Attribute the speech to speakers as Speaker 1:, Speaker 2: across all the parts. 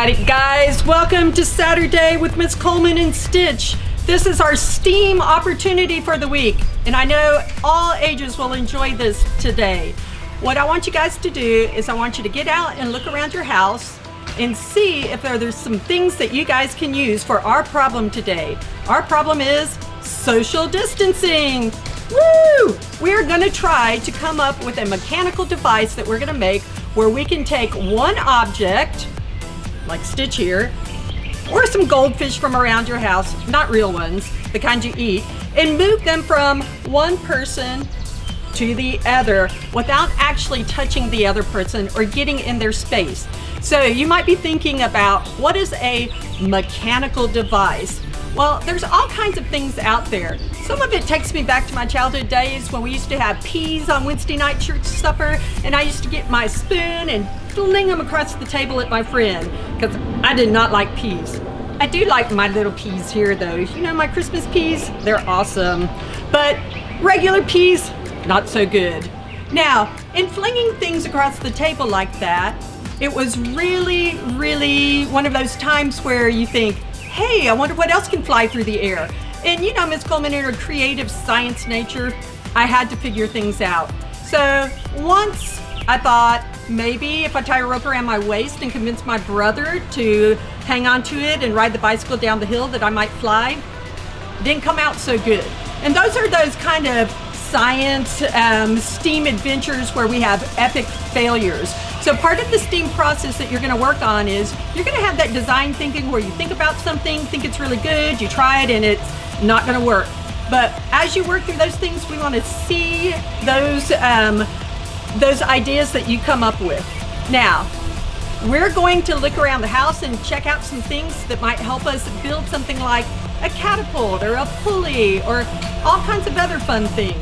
Speaker 1: Alrighty guys, welcome to Saturday with Miss Coleman and Stitch. This is our STEAM opportunity for the week, and I know all ages will enjoy this today. What I want you guys to do is I want you to get out and look around your house and see if there's some things that you guys can use for our problem today. Our problem is social distancing. Woo! We're gonna try to come up with a mechanical device that we're gonna make where we can take one object, like Stitch here, or some goldfish from around your house, not real ones, the kind you eat, and move them from one person to the other without actually touching the other person or getting in their space. So you might be thinking about, what is a mechanical device? Well, there's all kinds of things out there. Some of it takes me back to my childhood days when we used to have peas on Wednesday night church supper, and I used to get my spoon and fling them across the table at my friend, because I did not like peas. I do like my little peas here though. You know, my Christmas peas, they're awesome. But regular peas, not so good. Now, in flinging things across the table like that, it was really, really one of those times where you think, hey, I wonder what else can fly through the air. And you know, Miss Coleman, in her creative science nature, I had to figure things out. So once I thought, maybe if I tie a rope around my waist and convince my brother to hang on to it and ride the bicycle down the hill, that I might fly. Didn't come out so good. And those are those kind of science STEAM adventures where we have epic failures. So part of the STEAM process that you're going to work on is you're going to have that design thinking where you think about something, think it's really good, you try it and it's not going to work. But as you work through those things, we want to see those ideas that you come up with. Now, we're going to look around the house and check out some things that might help us build something like a catapult or a pulley or all kinds of other fun things.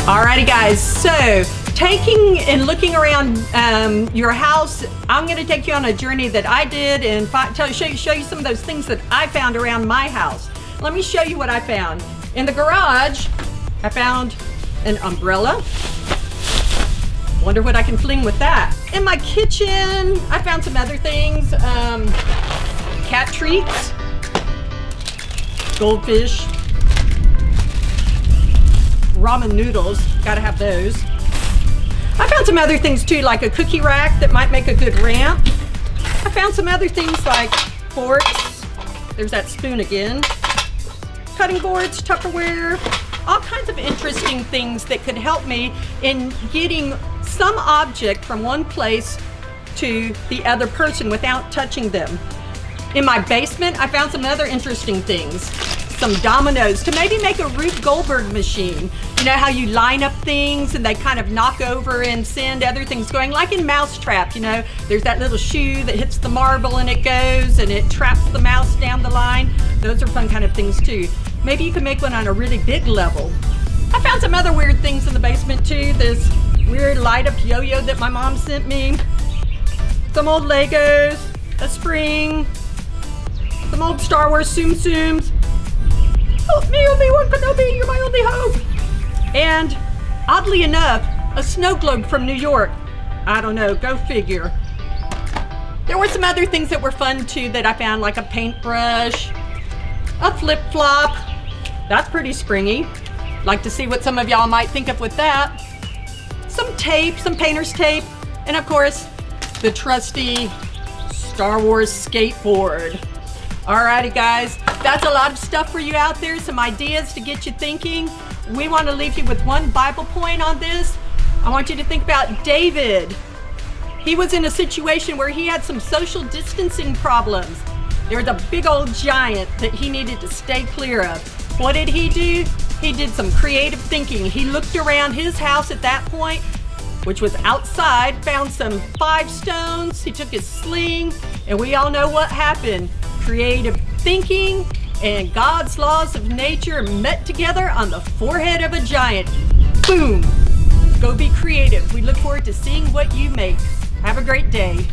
Speaker 1: Alrighty guys, so taking and looking around your house, I'm going to take you on a journey that I did and show you some of those things that I found around my house. Let me show you what I found. In the garage, I found an umbrella. Wonder what I can fling with that. In my kitchen, I found some other things. Cat treats, goldfish, ramen noodles, gotta have those. I found some other things too, like a cookie rack that might make a good ramp. I found some other things like forks. There's that spoon again. Cutting boards, Tupperware, all kinds of interesting things that could help me in getting some object from one place to the other person without touching them. In my basement, I found some other interesting things. Some dominoes to maybe make a Rube Goldberg machine. You know how you line up things and they kind of knock over and send other things going, like in Mousetrap, you know, there's that little shoe that hits the marble and it goes and it traps the mouse down the line. Those are fun kind of things too. Maybe you could make one on a really big level. I found some other weird things in the basement too. This weird light up yo-yo that my mom sent me. Some old Legos, a spring, some old Star Wars Tsum Tsums. Help me, Obi-Wan Kenobi, you're my only hope. And oddly enough, a snow globe from New York. I don't know, go figure. There were some other things that were fun too that I found, like a paintbrush, a flip-flop. That's pretty springy. Like to see what some of y'all might think of with that. Some tape, some painter's tape, and of course, the trusty Star Wars skateboard. Alrighty guys, that's a lot of stuff for you out there, some ideas to get you thinking. We want to leave you with one Bible point on this. I want you to think about David. He was in a situation where he had some social distancing problems. There was a big old giant that he needed to stay clear of. What did he do? He did some creative thinking. He looked around his house at that point, which was outside, found some 5 stones. He took his sling, and we all know what happened. Creative thinking and God's laws of nature met together on the forehead of a giant. Boom! Go be creative. We look forward to seeing what you make. Have a great day.